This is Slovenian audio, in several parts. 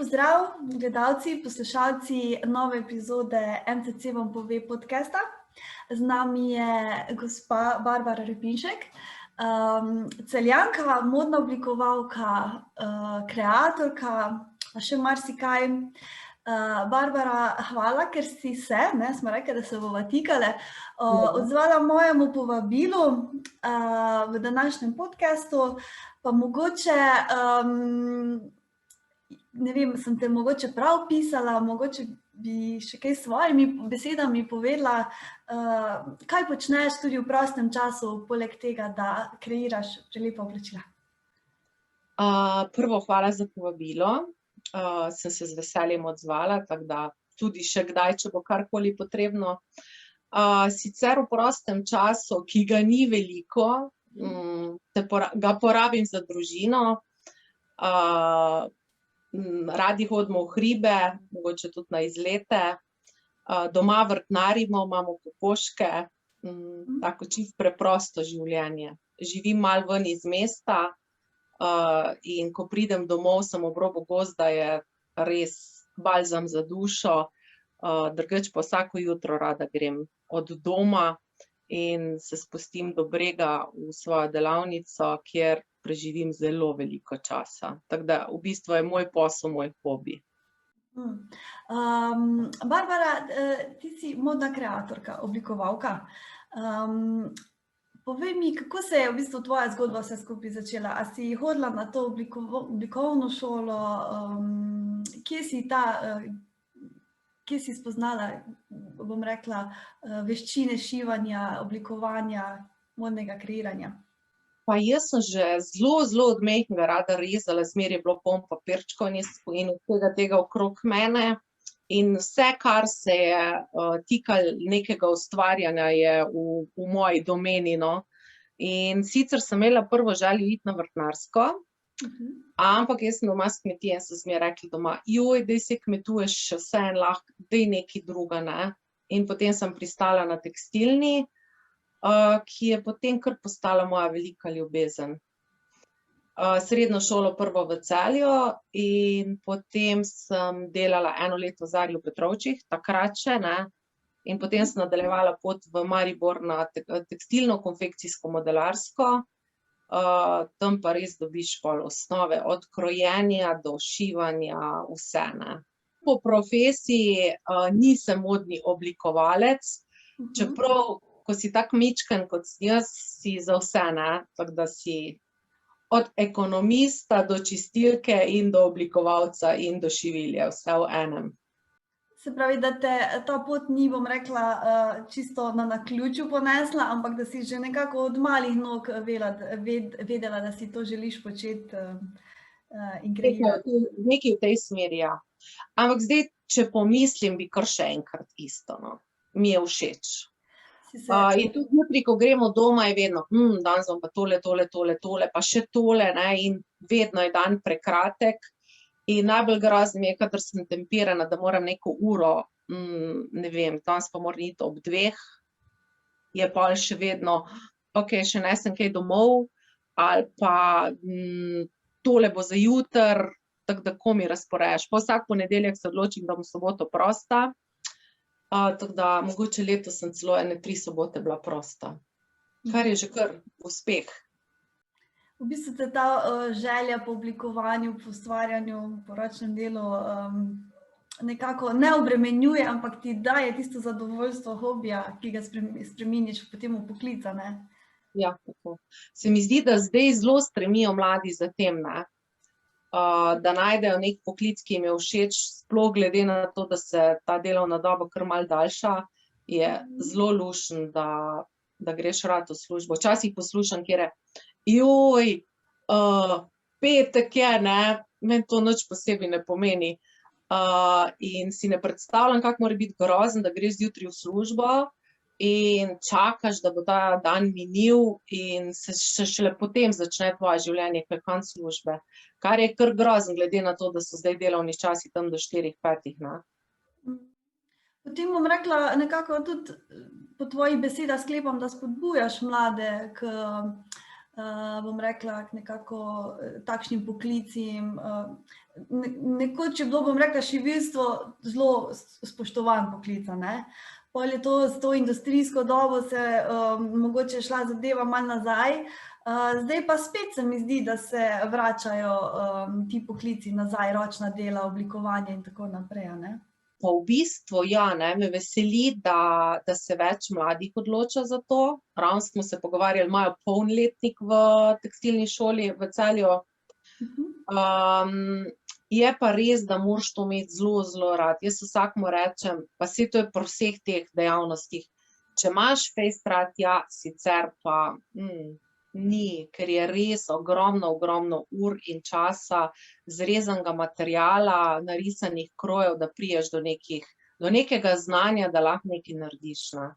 pozdrav, gledalci, poslušalci nove epizode MCC vam pove podcasta. Z nami je gospa Barbara Repinšek, Celjanka, modna oblikovalka, kreatorka, pa še marsikaj. Barbara, hvala, ker si se, smo rekli, da se bova tikale, odzvala mojemu povabilu v današnjem podcastu, pa mogoče, ne vem, sem te mogoče prav pisala, mogoče bi še kaj s svojimi besedami povedala, kaj počneš tudi v prostem času, poleg tega, da kreiraš prelepa oblačila. Prvo, hvala za povabilo. Sem se z veseljem odzvala, tako da tudi še kdaj, če bo karkoli potrebno. Sicer v prostem času, ki ga ni veliko, ga porabim za družino. Radi hodimo v hribe, mogoče tudi na izlete. Doma vrtnarimo, imamo kokoške, tako čisto preprosto življenje. Živim malo ven iz mesta. In ko pridem domov, sem ob robu gozda, je res balzam za dušo, drugače pa vsako jutro rada grem od doma in se spustim do brega v svojo delavnico, kjer preživim zelo veliko časa. Tako da v bistvu je moj posel, moj hobi. Barbara, ti si modna kreatorka, oblikovalka. Povej mi, kako se je v bistvu tvoja zgodba vse skupaj začela? A si hodila na to oblikovno šolo? Kje si spoznala, bom rekla, veščine šivanja, oblikovanja, modnega kreiranja? Pa jaz sem že zelo od majhnega rada rezala, zmeraj je bilo polno papirčkov in tega okrog mene. In vse, kar se je tikalo nekega ustvarjanja, je v moji domeni, no. In sicer sem imela prvo željo iti na vrtnarsko, ampak jaz sem doma s kmetije in so zmeraj rekli doma, daj se kmetuješ še vseeno lahko, daj nekaj druga, ne. In potem sem pristala na tekstilni, ki je potem kar postala moja velika ljubezen. Srednjo šolo prvo v Celju in potem sem delala 1 leto v Zarju Petrovčih, takrat še, ne. In potem sem nadaljevala pot v Maribor na tekstilno-konfekcijsko modelarsko. Tam pa res dobiš pol osnove, od krojenja do šivanja, vse, ne. Po profesiji nisem modni oblikovalec, čeprav, ko si tak mičken kot jaz, si za vse, ne. Tako da si od ekonomista do čistilke in do oblikovalca in do šivilje, vse v enem. Se pravi, da te ta pot ni, bom rekla, čisto na naključju ponesla, ampak da si že nekako od malih nog vedela, da si to želiš početi in kreirati. Nekaj v tej smeri, ja. Ampak zdaj, če pomislim, bi kar še enkrat isto, no. Mi je všeč. In tudi jutri, ko gremo doma, je vedno, danes bom pa tole, pa še tole, ne, in vedno je dan prekratek. In najbolj grozno mi je, kadar sem tempirana, da moram neko uro, ne vem, danes pa moram iti ob 2, je pol še vedno, okej, še nesem kaj domov, ali pa tole bo za jutri, tako da ko mi razporejaš. Pa vsak ponedeljek se odločim, da bom soboto prosta. Tako da mogoče letos sem celo 3 sobote bila prosta, kar je že kar uspeh. V bistvu te ta želja po oblikovanju, po ustvarjanju, po ročnem delu nekako ne obremenjuje, ampak ti daje tisto zadovoljstvo hobija, ki ga spremeniš potem v poklica, ne? Ja, tako. Se mi zdi, da zdaj zelo stremijo mladi za tem, ne. Da najdejo nek poklic, ki jim je všeč, sploh glede na to, da se ta delovna doba kar malo daljša, je zelo luštno, da greš rad v službo. Včasih poslušam, kjer je, petek je, ne, meni to nič posebej ne pomeni. In si ne predstavljam, kako mora biti grozno, da greš zjutraj v službo in čakaš, da bo ta dan minil in se šele potem začne tvoje življenje, ko je konec službe. Kar je kar grozno, glede na to, da so zdaj delovni časi tam do 4-5, ne. Potem bom rekla, nekako tudi po tvojih besedah sklepam, da spodbujaš mlade k bom rekla, nekako takšnim poklicim. Nekoč je bilo, bom rekla, šiviljstvo zelo spoštovan poklic, ne. Pol je to s to industrijsko dobo se mogoče šla zadeva malo nazaj, zdaj pa spet se mi zdi, da se vračajo ti poklici nazaj, ročna dela, oblikovanje in tako naprej, a ne. Pa v bistvu, ja, ne, me veseli, da se več mladih odloča za to. Ravno smo se pogovarjali, imajo polnletnik v tekstilni šoli v Celju. Je pa res, da moraš to imeti zelo, zelo rad. Jaz vsakmu rečem, pa saj to je pri vseh teh dejavnostih, če imaš fejst rad, ja, sicer pa ni, ker je res ogromno ur in časa zrezanega materiala, narisanih krojev, da priješ do nekega znanja, da lahko nekaj narediš, ne.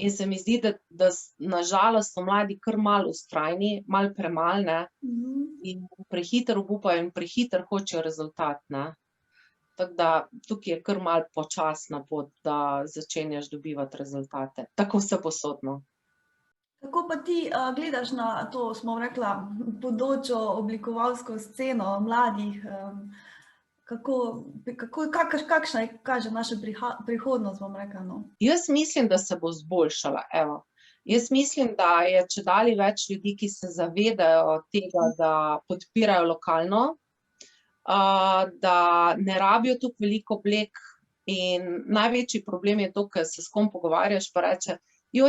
In se mi zdi, da na žalost so mladi kar malo vztrajni, malo premalo, ne, in prehitro obupajo in prehitro hočejo rezultat, ne. Tako da tukaj je kar malo počasna pot, da začenjaš dobivati rezultate. Tako vsepovsodno. Kako pa ti gledaš na to, smo rekla, bodočo oblikovalsko sceno mladih? Kakšna je, kaže naša prihodnost, bom rekla, no? Jaz mislim, da se bo izboljšala, evo. Jaz mislim, da je čedalje več ljudi, ki se zavedajo tega, da podpirajo lokalno, da ne rabijo toliko veliko oblek in največji problem je to, ker se s kom pogovarjaš, pa reče,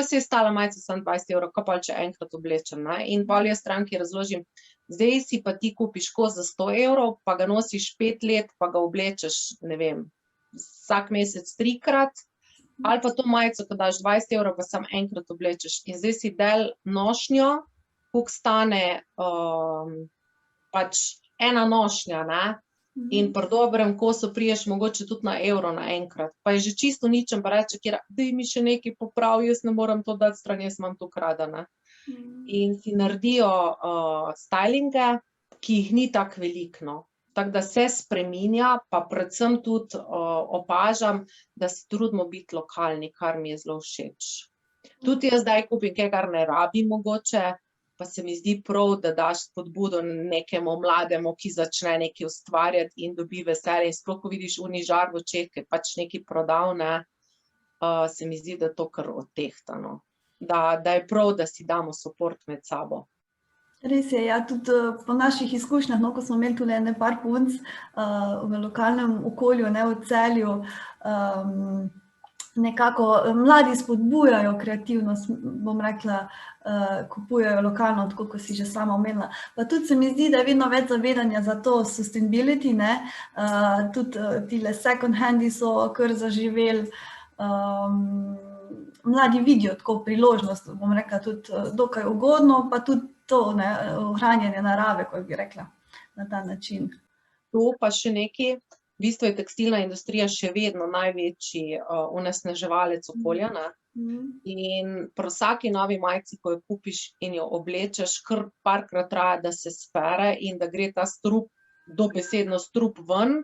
se je stala majica samo 20 €, kaj pa če enkrat oblečem, ne, in pol jaz stranki razložim, zdaj si pa ti kupiš kos za 100 €, pa ga nosiš 5 let, pa ga oblečeš, ne vem, vsak mesec 3-krat, ali pa to majico, ko daš 20 €, pa samo enkrat oblečeš in zdaj si del nošnjo, koliko stane pač ena nošnja, ne, in pri dobrem kosu priješ mogoče tudi na evro naenkrat, pa je že čisto ničen, pa reče, daj mi še nekaj popravi, jaz ne morem to dati stran, jaz imam to rada, ne. In si naredijo stylinge, ki jih ni tako veliko, no. Tako da se spreminja, pa predvsem tudi opažam, da se trudimo biti lokalni, kar mi je zelo všeč. Tudi jaz zdaj kupim kaj, kar ne rabim mogoče, pa se mi zdi prav, da daš spodbudo nekemu mlademu, ki začne nekaj ustvarjati in dobi veselje, in sploh, ko vidiš oni žar v očeh, ki je pač nekaj prodal, ne, se mi zdi, da to kar odtehta, no. Da je prav, da si damo suport med sabo. Res je, ja, tudi po naših izkušnjah, no, ko smo imeli tule ene par punc v lokalnem okolju, ne, v Celju, nekako mladi spodbujajo kreativnost, bom rekla, kupujejo lokalno, tako kot si že sama omenila. Pa tudi se mi zdi, da je vedno več zavedanja za to sustainability, ne, tudi tile second handi so kar zaživeli, mladi vidijo tako priložnost, bom rekla, tudi dokaj ugodno, pa tudi to, ne, ohranjanje narave, kot bi rekla, na ta način. To pa še nekaj, v bistvu je tekstilna industrija še vedno največji onesnaževalec okolja, ne. In pri vsaki novi majici, ko jo kupiš in jo oblečeš, kar parkrat traja, da se spere in da gre ta strup, dobesedno strup ven,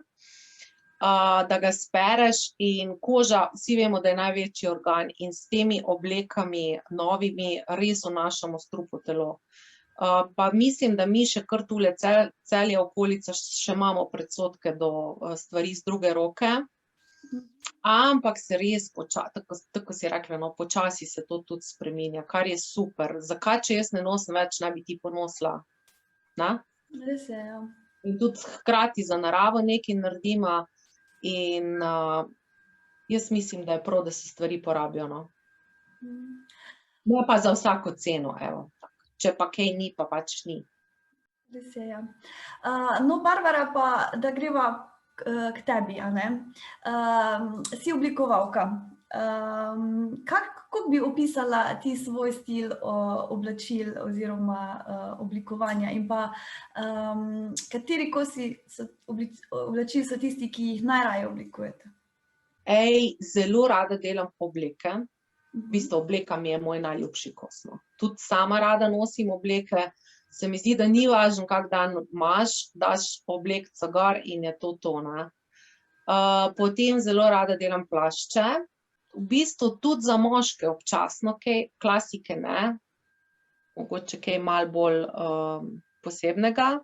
da ga spereš in koža, vsi vemo, da je največji organ in s temi oblekami novimi res vnašamo strup v telo. Pa mislim, da mi še kar tule Celje okolica še imamo predsodke do stvari z druge roke, ampak se res tako si rekla, no, počasi se to tudi spreminja, kar je super. Zakaj, če jaz ne nosim več, naj bi ti ponosila, ne? Res je, ja. In tudi hkrati za naravo nekaj naredimo in jaz mislim, da je prav, da se stvari porabijo, no. Ne pa za vsako ceno, evo. Če pa kaj ni, pa pač ni. Res je, ja. No, Barbara, pa da greva k tebi, a ne. Si oblikovalka. Kako bi opisala ti svoj stil oblačil oziroma oblikovanja in pa kateri kosi oblačil so tisti, ki jih najraje oblikujete? Zelo rada delam obleke. V bistvu obleka mi je moj najljubši kos, no. Tudi sama rada nosim obleke, se mi zdi, da ni važno, kak dan imaš, daš oblekco gor in je to, ne. Potem zelo rada delam plašče, v bistvu tudi za moške občasno kaj, klasike ne. mogoče kaj malo bolj posebnega.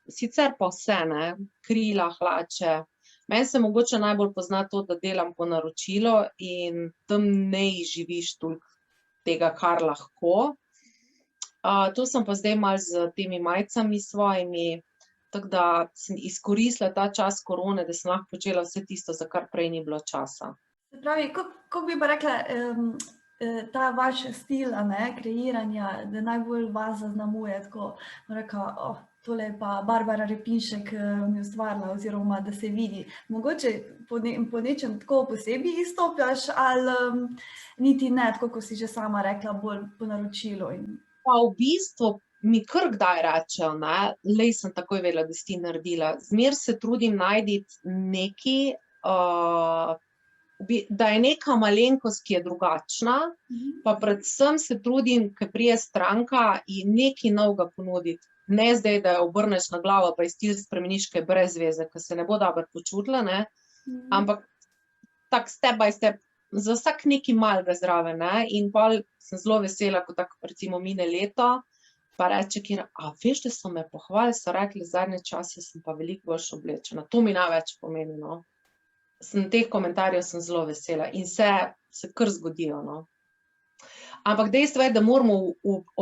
Sicer pa vse, ne, krila, hlače. Meni se mogoče najbolj pozna to, da delam po naročilo in tam ne živiš toliko tega, kar lahko. To sem pa zdaj malo z temi majicami svojimi, tako da sem izkoristila ta čas korone, da sem lahko počela vse tisto, za kar prej ni bilo časa. Se pravi, kako bi pa rekla, ta vaš stil, kreiranja, da najbolj vas zaznamuje, tako rekla, tole je pa Barbara Repinšek mi ustvarila, oziroma da se vidi. Mogoče po nečem tako posebej izstopljaš, ali niti ne, tako kot si že sama rekla, bolj po naročilu? Pa v bistvu mi kar kdaj rečejo, ne, lej sem takoj vedela, da si ti naredila. Zmer se trudim najti nekaj, da je neka malenkost, ki je drugačna, pa predvsem se trudim, ko pride stranka in nekaj novega ponuditi. Ne zdaj, da jo obrneš na glavo, pa je stil spremeniš, kaj brez veze, ker se ne bo dobro počutila, ne, ampak tak step by step, za vsak nekaj malega zraven, ne, in pol sem zelo vesela, ko tako recimo mine leto, pa reče, veš, da so me pohvalili, so rekli, zadnje čase sem pa veliko boljše oblečena. To mi največ pomeni, no. Teh komentarjev sem zelo vesela in se kar zgodijo, no. Ampak dejstvo je, da moramo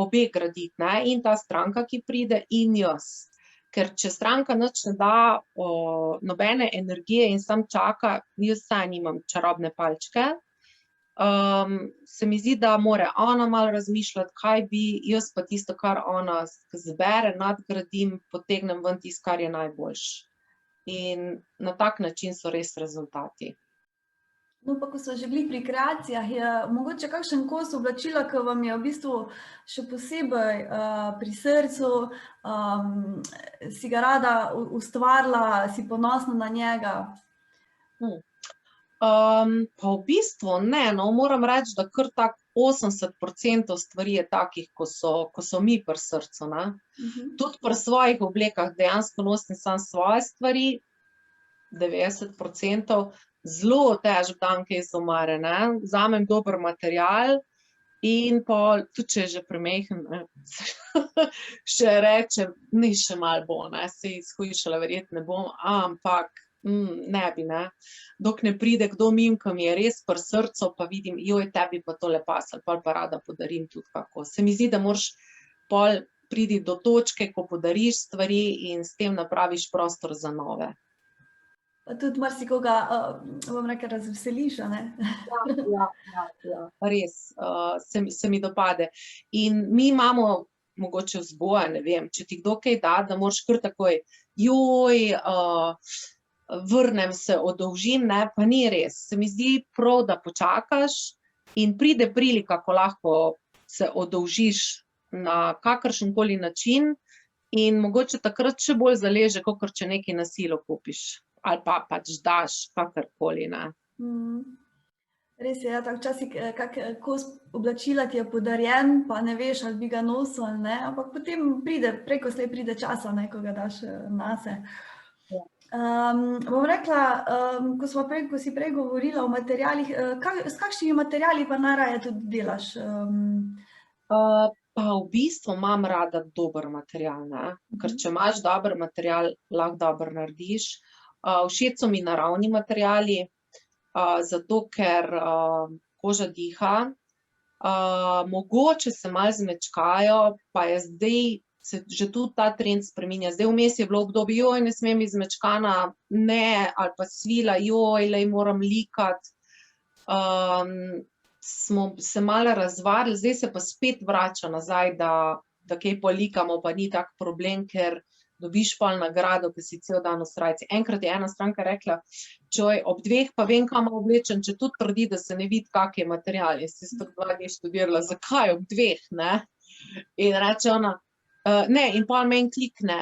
obe graditi, ne, in ta stranka, ki pride, in jaz. Ker če stranka nič ne da nobene energije in sam čaka, jaz saj nimam čarobne palčke, se mi zdi, da mora ona malo razmišljati, kaj bi, jaz pa tisto, kar ona zbere, nadgradim, potegnem ven tisto, kar je najboljše. In na tak način so res rezultati. No, pa ko so že bili pri kreacijah, je mogoče kakšen kos oblačila, ki vam je v bistvu še posebej pri srcu, si ga rada ustvarila, si ponosna na njega? Pa v bistvu ne, no, moram reči, da kar tak 80% stvari je takih, ko so mi pri srcu, ne. Tudi pri svojih oblekah dejansko nosim samo svoje stvari, 90%, zelo težko dam kaj iz omare, ne, vzamem dober material in pol, tudi če je že premajhen, ne, še rečem, naj še malo bo, ne, saj shujšala verjetno ne bom, ampak ne bi, ne. Dok ne pride kdo mimo, ki mi je res pri srcu, pa vidim, joj, tebi pa tole pasalo, pol pa rada podarim tudi kako. Se mi zdi, da moraš pol priti do točke, ko podariš stvari in s tem napraviš prostor za nove. Pa tudi marsikoga, bom rekla, razveseliš, a ne? Ja, res, se mi dopade. In mi imamo mogoče vzgoja, ne vem, če ti kdo kaj da, da moraš kar takoj, joj, vrnem se, oddolžim, ne, pa ni res. Se mi zdi prav, da počakaš in pride prilika, ko lahko se oddolžiš na kakršenkoli način in mogoče takrat še bolj zaleže, kakor če nekaj na silo kupiš. Ali pa pač daš, kakorkoli, ne. Res je, ja, tako včasih kak kos oblačila ti je podarjen, pa ne veš, ali bi ga nosil ali ne, ampak potem pride, prej ko slej pride časa, ne, ko ga daš nase. Bom rekla, ko si prej govorila o materialih, s kakšnimi materiali pa najraje tudi delaš? Pa v bistvu imam rada dober material, ne, ker če imaš dober material, lahko dobro narediš. Všeč so mi naravni materiali, zato ker koža diha, mogoče se malo zmečkajo, pa je zdaj se že tudi ta trend spreminja. Zdaj vmes je bilo obdobje, joj, ne smem biti zmečkana, ne, ali pa svila, joj, lej, moram likati. Smo se malo razvadili, zdaj se pa spet vrača nazaj, da kaj polikamo, pa ni tak problem, ker dobiš pol nagrado, ko si cel dan v srajci. Enkrat je ena stranka rekla, čoj, ob 2 pa vem, kam oblečem, če tudi trdi, da se ne vidi, kak je material. Jaz sem 2 dni študirala, zakaj ob 2, ne? In reče ona, ne, in pol meni klikne,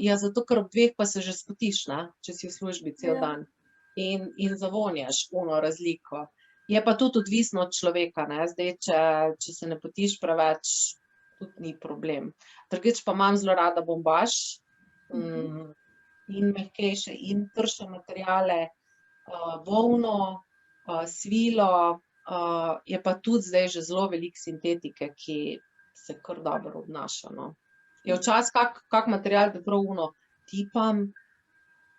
ja, zato, ker ob 2 pa se že spotiš, ne, če si v službi cel dan. In zavonjaš ono razliko. Je pa tudi odvisno od človeka, ne, zdaj, če se ne potiš preveč, tudi ni problem. Drugič pa imam zelo rada bombaž, in mehkejše, in trše materiale, volno, svilo, je pa tudi zdaj že zelo veliko sintetike, ki se kar dobro obnaša, no. Je včasih kak material, da prav tipam,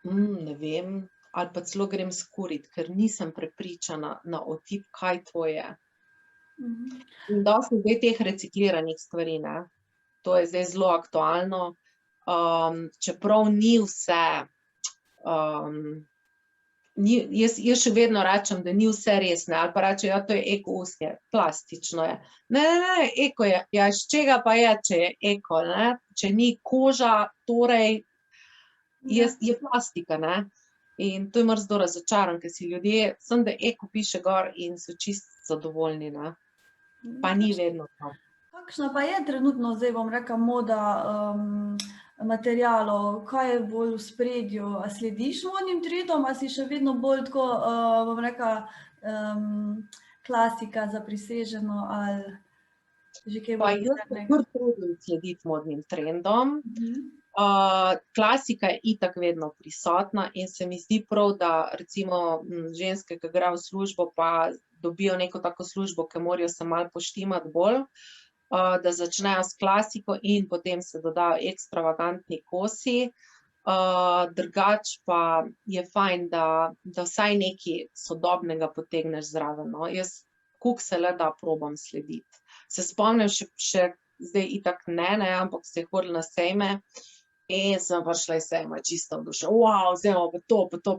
ne vem, ali pa celo grem skurit, ker nisem prepričana na otip, kaj to je. In dosti zdaj teh recikliranih stvari, ne. To je zdaj zelo aktualno, čeprav ni vse, jaz še vedno rečem, da ni vse res, ne, ali pa rečem, ja, to je eko usnje, plastično je. Ne, eko je, ja, iz čega pa je, če je eko, ne, če ni koža, torej je plastika, ne. In to je zelo razočaran, ker si ljudje, samo da eko piše gor in so čisto zadovoljni, ne. Pa ni vedno to. Kakšna pa je trenutno, zdaj bom rekla, moda materialov, kaj je bolj v spredju? A slediš modnim trendom, a si še vedno bolj tako, bom rekla, klasika zapriseženo ali že kaj bolj modernega? Pa jaz se kar trudim slediti modnim trendom. Klasika je itak vedno prisotna in se mi zdi prav, da recimo ženske, ki grejo v službo, pa dobijo neko tako službo, ki morajo se malo poštimati bolj, da začnejo s klasiko in potem se dodajo ekstravagantni kosi. Drugače pa je fajn, da vsaj nekaj sodobnega potegneš zraven, no. Jaz, koliko se le da, probam slediti. Se spomnim še zdaj itak ne, ampak se je hodila na sejme in sem prišla iz sejma čisto navdušena. Wow, zdaj bomo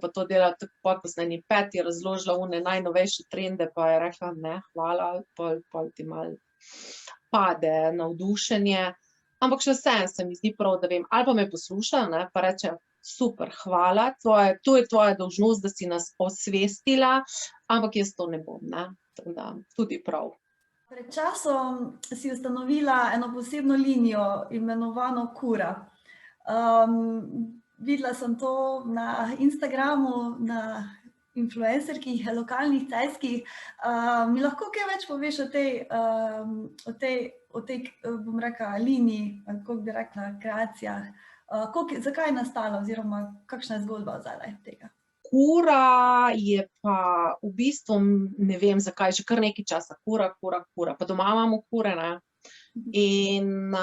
pa to delali, tako pa, ko sem eni peti razložila one najnovejše trende, pa je rekla, ne, hvala, pol ti malo pade navdušenje, ampak še vseeno se mi zdi prav, da vem, ali pa me poslušajo, ne, pa reče, super, hvala, to je tvoja dolžnost, da si nas osvestila, ampak jaz to ne bom, ne, tako da tudi prav. Pred časom si ustanovila eno posebno linijo, imenovano Kura. Videla sem to na Instagramu, na influencerkih, lokalnih, celjskih. Mi lahko kaj več poveš o tej, bom rekla, liniji, kako bi rekla, kreacijah? Zakaj je nastala oziroma kakšna je zgodba zadaj tega? Kura je pa v bistvu, ne vem zakaj, že kar nekaj časa, kura, pa doma imamo kure, ne. In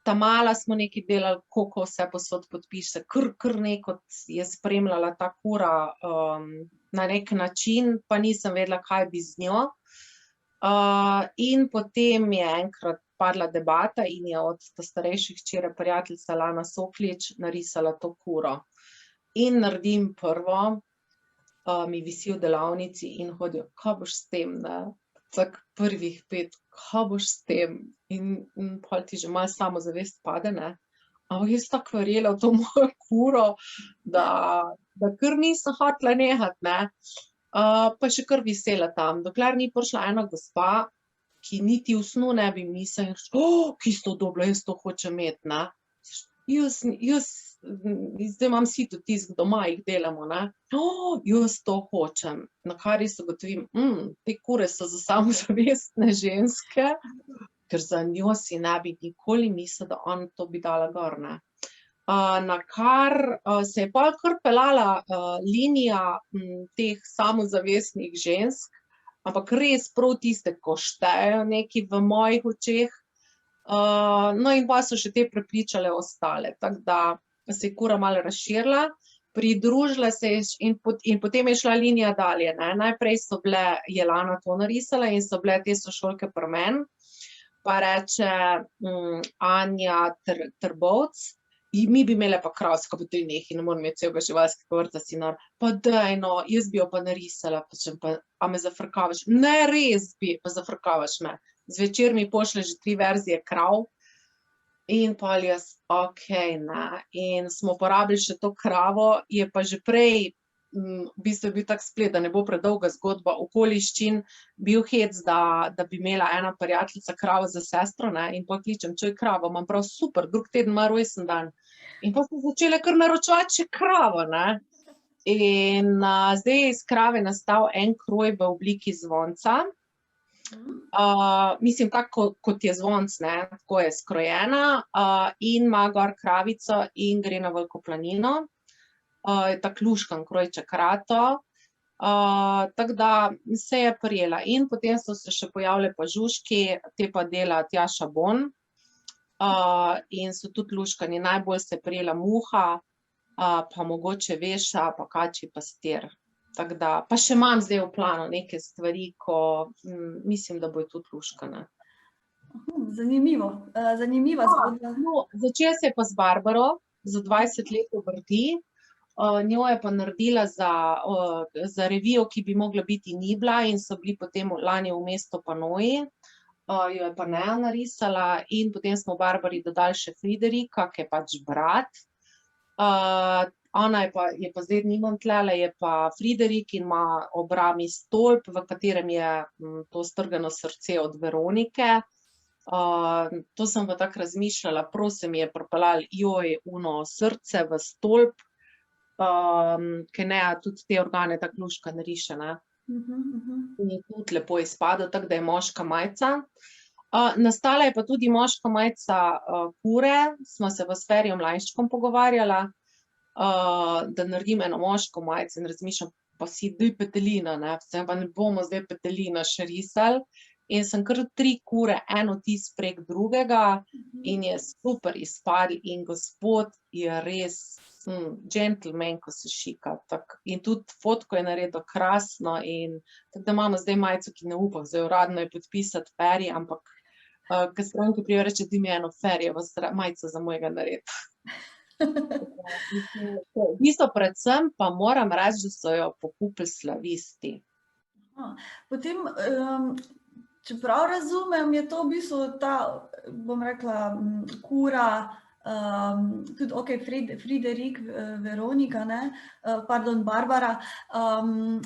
ta-mala smo nekaj delali, koliko vse posod podpiše, kar neko je spremljala ta kura na nek način, pa nisem vedela, kaj bi z njo. In potem je enkrat padla debata in je od starejših hčere prijateljica Lana Soklič narisala to kuro. In naredim prvo, mi visi v delavnici in hodijo, kaj boš s tem, ne? Tako prvih 5, kaj boš s tem? In pol ti že malo samozavest pade, ne? Ampak jaz tako verjela v to mojo kuro, da kar nisem hotela nehati, ne? Pa še kar visela tam, dokler ni prišla ena gospa, ki niti v snu ne bi mislila, ki si to dobila, jaz to hočem imeti, ne? Zdaj imam sito tisk doma, jih delamo, ne? Jaz to hočem. Na kar res ugotovim, te kure so za samozavestne ženske, ker za njo si ne bi nikoli mislila, da ona to bi dala gor, ne. Na kar se je pol kar peljala linija teh samozavestnih žensk, ampak res prav tiste, ko štejejo nekaj v mojih očeh. No, in pa so še te prepričale ostale, tako da se je kura malo razširila, pridružila se je in potem je šla linija dalje, ne. Najprej so bile, je Lana to narisala in so bile te sošolke pri meni, pa reče Anja Trbovc, mi bi imele pa kravsko, pa to je nekaj, ne morem imeti celega živalskega vrta, si nor, pa daj no, jaz bi jo pa narisala, a me zafrkavaš? Ne, res bi, pa zafrkavaš me. Zvečer mi pošle že 3 verzije krav in pol jaz, okej, ne. In smo porabili še to kravo, je pa že prej, v bistvu je bil tak splet, da ne bo predolga zgodba okoliščin, bil hec, da bi imela ena prijateljica kravo za sestro, ne, in pol kličem, čuj, kravo, imam prav super, drug teden ima rojstni dan. In pol smo začele kar naročevati še kravo, ne. In zdaj je iz krave nastal en kroj v obliki zvonca. Mislim, tako kot je zvonc, ne, tako je skrojena, in ima gor kravico in gre na Veliko planino. Je tak luškan krojček rato. Tako da se je prijela. In potem so se še pojavili pa žužki, te pa dela Tjaša Bon. In so tudi luškani. Najbolj se je prijela muha, pa mogoče veša, pa kači pastir. Tako da, pa še imam zdaj v planu neke stvari, ko mislim, da bojo tudi luškane. Zanimivo, zanimiva zgodba. No, začela se je pa z Barbaro, za 20 let v Brdi. Njo je pa naredila za revijo, ki bi mogla biti ni bila in so bili potem lani v mesto Panoji. Jo je pa Neja narisala in potem smo Barbari dodali še Friderika, ki je pač brat. Ona je pa zdaj nimam tlele, je pa Friderik in ima ob rami stolp, v katerem je to strgano srce od Veronike. To sem pa tako razmišljala, prav se mi je pripeljalo uno srce v stolp, ker Neja tudi te organe tako luška nariše, ne. In je tudi lepo izpadel, tako da je moška majica. Nastala je pa tudi moška majica Kure, smo se v s Ferjem Lajnščkom pogovarjala, da naredim eno moško majico in razmišljam, pa si daj petelina, ne, pa ne bomo zdaj petelina še risali. In sem kar 3 kure, eno tis prek drugega in je super izpadl in gospod je res gentleman, ko se šika. In tudi fotko je naredil krasno in tako da imamo zdaj majico, ki ne upam zdaj uradno je podpisati Ferji, ampak ko stranki prijo reče, da mi eno Ferjevo majico za mojega naredi. V bistvu predvsem pa moram reči, da so jo pokupili slavisti. Potem, čeprav razumem, je to v bistvu ta, bom rekla, Kura, tudi okej, Friderik, Veronika, ne, pardon, Barbara,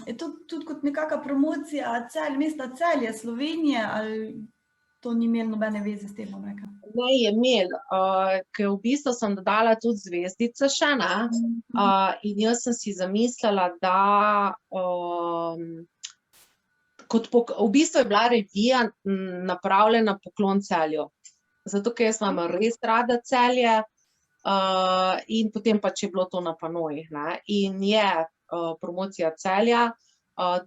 je to tudi kot nekaka promocija mesta Celje, Slovenije, ali to ni imelo nobene veze s tem, bom rekla? Ne, je imelo, ker v bistvu sem dodala tudi zvezdice še, ne, in jaz sem si zamislila, da v bistvu je bila revija napravljena poklon Celju. Zato, ker jaz imam res rada Celje in potem pač je bilo to na Panojih, ne, in je promocija Celja,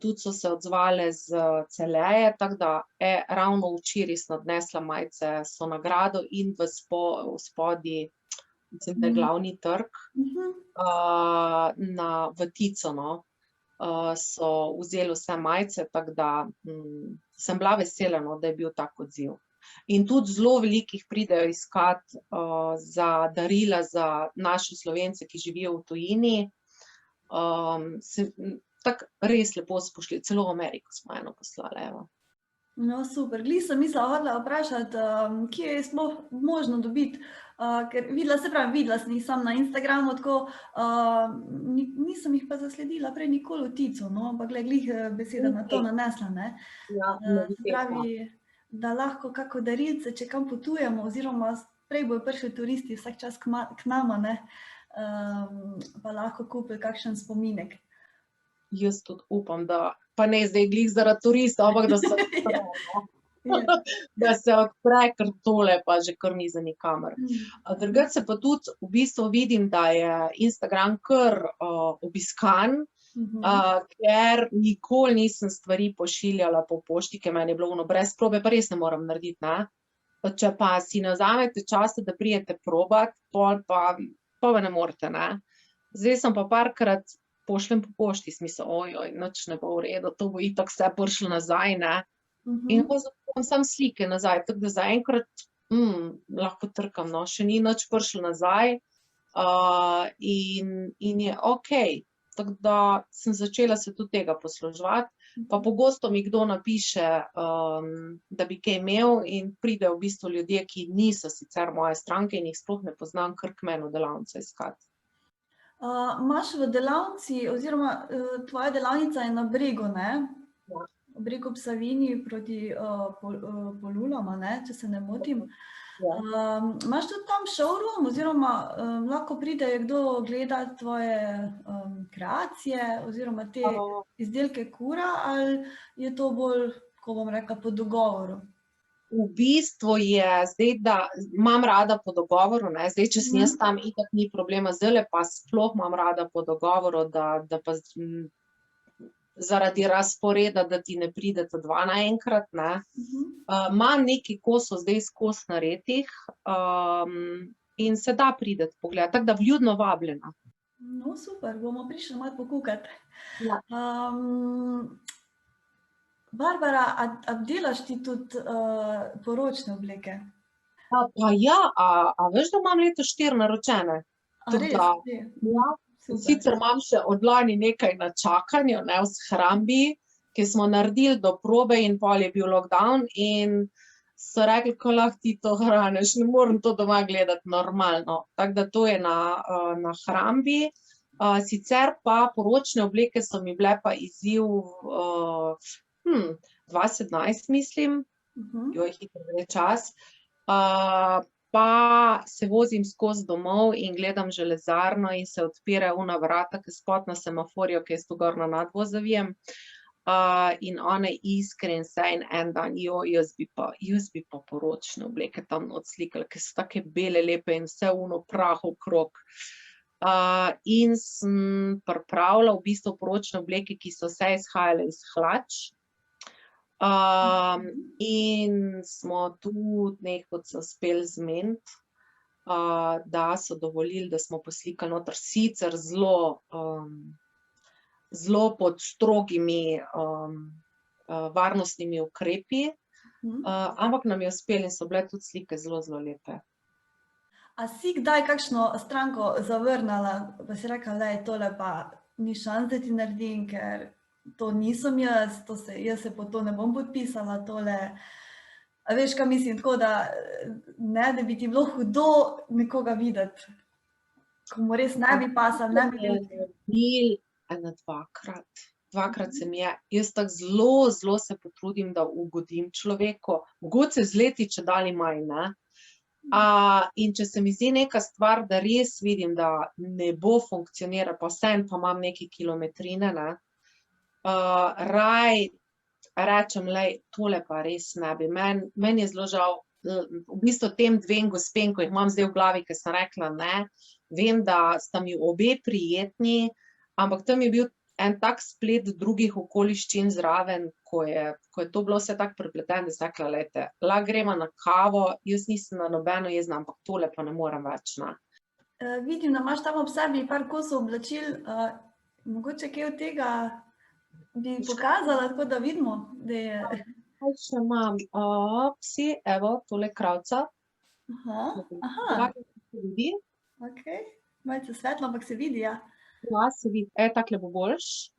tudi so se odzvale z Celeje, tako da ravno včeraj sem odnesla majice, so nagrado in v spodnji, mislim, da je glavni trg, v Ticono, so vzeli vse majice, tako da sem bila vesela, no, da je bil tak odziv. In tudi zelo velikih pridejo iskat za darila za naše Slovence, ki živijo v tujini. Tako res lepo so pošli, celo v Ameriko smo eno poslali, evo. No, super. Glih sem mislila vprašati, kje je sploh možno dobiti, ker videla sem jih samo na Instagramu, tako, nisem jih pa zasledila prej nikoli v Ticu, no, pa glih beseda na to nanesla, ne. Se pravi, da lahko kako darilce, če kam potujemo, oziroma prej bojo prišli turisti vsak čas k nama, ne, pa lahko kupili kakšen spominek. Jaz tudi upam, da, pa ne zdaj glih zaradi turistov, ampak da se odpre, ker tole pa že kar ni za nikamer. Drugače se pa tudi v bistvu vidim, da je Instagram kar obiskan, ker nikoli nisem stvari pošiljala po pošti, ker meni je bilo ono brez probe, pa res ne moram narediti, ne. Če pa si nazamete časa, da pridete probat, pol pa ne morete, ne. Zdaj sem pa parkrat pošljem po pošti, smisel, nič ne bo v redu, to bo itak vse prišlo nazaj, ne. In potem samo slike nazaj, tako da zaenkrat lahko trkam, no, še ni nič prišlo nazaj in je okej. Tako da sem začela se tudi tega posluževati, pa pogosto mi kdo napiše, da bi kaj imel in pridejo v bistvu ljudje, ki niso sicer moje stranke in jih sploh ne poznam, kar k meni v delavnico iskati. Imaš v delavnici, oziroma tvoja delavnica je na Bregu, ne? Ja. Bregu ob Savinji proti Polulama, ne, če se ne motim. Imaš tudi tam showroom, oziroma lahko pride kdo gledat tvoje kreacije oziroma te izdelke Kura, ali je to bolj, ko bom rekla, po dogovoru? V bistvu je zdaj, da imam rada po dogovoru, ne, zdaj, če sem jaz tam, itak ni problema, zdajle pa sploh imam rada po dogovoru, da pa zaradi razporeda, da ti ne prideta dva naenkrat, ne. Imam nekaj kosov zdaj skozi naredih, in se da priti pogledat, tako da vljudno vabljena. No, super, bomo prišli malo pokukati. Ja. Barbara, a delaš ti tudi poročne obleke? Pa ja, a veš, da imam letos 4 naročene? A Tako res? da, Ja, sicer imam še od lani nekaj na čakanju, ne, v shrambi, ki smo naredili do probe in pol je bil lockdown in so rekli, ko lahko ti to hraneš, ne morem to doma gledati normalno. Tako da to je na hrambi. Sicer pa poročne obleke so mi bile pa izziv 2017, mislim, hitro gre čas. Pa se vozim skozi domov in gledam železarno in se odpirajo ona vrata, ki spot na semaforju, ki jaz tu gor na nadvoz zavijem. In one iskre in vse in en dan, jaz bi pa poročne obleke tam odslikala, ki so take bele, lepe in vse ono prah okrog. In sem pripravila v bistvu poročne obleke, ki so vse izhajale iz hlač. In smo tudi nekaj se uspeli zmeniti, da so dovolili, da smo poslikali noter, sicer zelo pod strogimi varnostnimi ukrepi, ampak nam je uspelo in so bile tudi slike zelo, zelo lepe. A si kdaj kakšno stranko zavrnila, pa si rekla, lej, tole pa ni šans, da ti naredim, ker to nisem jaz, jaz se po to ne bom podpisala, tole, a veš, kaj mislim, tako da, ne, da bi ti bilo hudo nekoga videti, ko mu res ne bi pasal, ne bi bil. Dvakrat se mi je, jaz tako zelo, zelo se potrudim, da ugodim človeku, mogoče z leti čedalje manj, ne. In če se mi zdi neka stvar, da res vidim, da ne bo funkcionirala, pa vseeno pa imam neke kilometrine, ne, raj rečem, lej, tole pa res ne bi. Meni je zelo žal, v bistvu tem dvem gospem, ko jih imam zdaj v glavi, ki sem rekla ne, vem, da sta mi obe prijetni, ampak tam je bil en tak splet drugih okoliščin zraven, ko je to bilo vse tako prepleteno, da sem rekla, lejte, lahko gremo na kavo, jaz nisem na nobeno jezna, ampak tole pa ne morem več, ne. Vidim, da imaš tam ob sebi par kosov oblačil, mogoče kaj od tega bi pokazala, tako da vidimo, da je... Kaj še imam? Psi, evo, tole kravca. Aha. Se vidi? Okej, malce svetlo, ampak se vidi, ja. Ja, se vidi, takle bo boljše.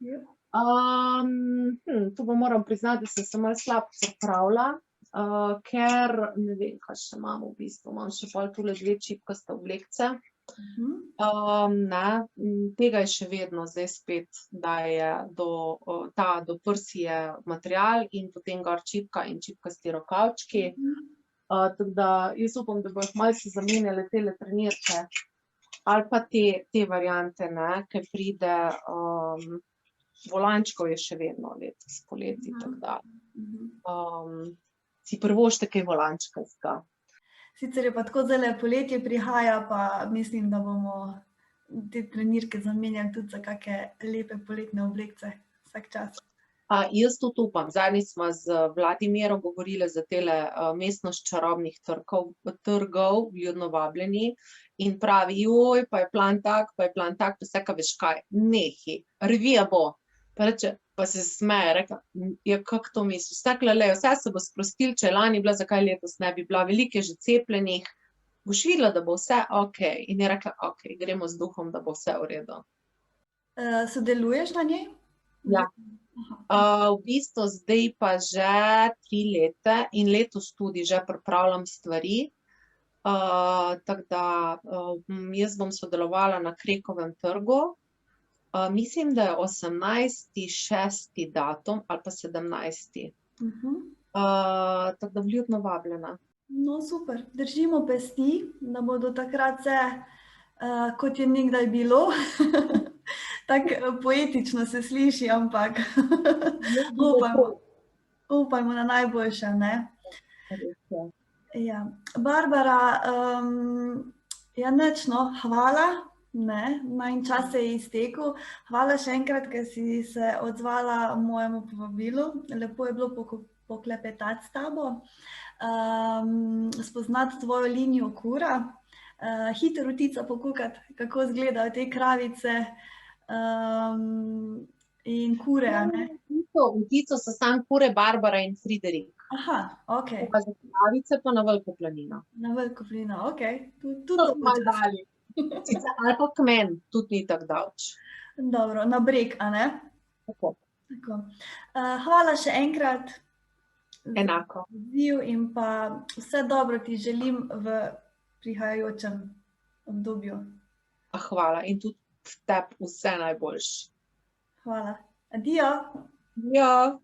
Tu pa moram priznati, da sem se malo slabo pripravila, ker ne vem, kaj še imam v bistvu, imam še pol tule 2 čipkaste oblekce. Tega je še vedno zdaj spet, da je do prsi je material in potem gor čipka in čipkasti rokavčki. Tako da jaz upam, da bojo malo se zamenjale tele trenirke. Ali pa te variante, ne, ki pride, volančkov je še vedno letos poleti, tako da si privoščite kaj volančkastega. Sicer je pa tako zdajle poletje prihaja, pa mislim, da bomo te trenirke zamenjali tudi za kakšne lepe poletne oblekce vsak čas. Jaz tudi upam, zadnjič sva z Vladimirom govorili za tele mestnost čarobnih trgov, vljudno vabljeni, in pravi, pa je plan tak, pa vse, ka veš kaj, nehi, revija bo. Pa reče, pa se smeje, rekla, ja, kako to misliš, takle, vse se bo sprostil, če je lani bila, zakaj letos ne bi bila, veliko je že cepljenih, boš videla, da bo vse okej. In je rekla, okej, gremo z duhom, da bo vse v redu. Sodeluješ na njej? Ja. V bistvu zdaj pa že 3 leta in letos tudi že pripravljam stvari, tako da jaz bom sodelovala na Krekovem trgu, mislim, da je 18.6. datum ali pa 17. Tako da vljudno vabljena. No, super, držimo pesti, da bodo takrat vse, kot je nekdaj bilo. Tako poetično se sliši, ampak upajmo na najboljše, ne? Ja. Barbara, ja nič, no, hvala, Ne, no in čas se je iztekel. Hvala še enkrat, ker si se odzvala mojemu povabilu. Lepo je bilo poklepetati s tabo, spoznati tvojo linijo kura, hitro vtica pokukati, kako izgledajo te kravice in kure, a ne? Vtico so sam kure Barbara in Friderik. Aha, ok. Pa za kravice pa na Veliko planino. Na Veliko planino, ok. Tudi To to smo malo počasi. dali. Sicer ali pa Kmen, tudi ni tako daleč. Dobro, na Breg, a ne? Tako. Tako. Hvala še enkrat. Enako. Odziv in pa vse dobro ti želim v prihajajočem obdobju. Hvala in tudi tebi vse najboljše. Hvala. Adijo. Ja.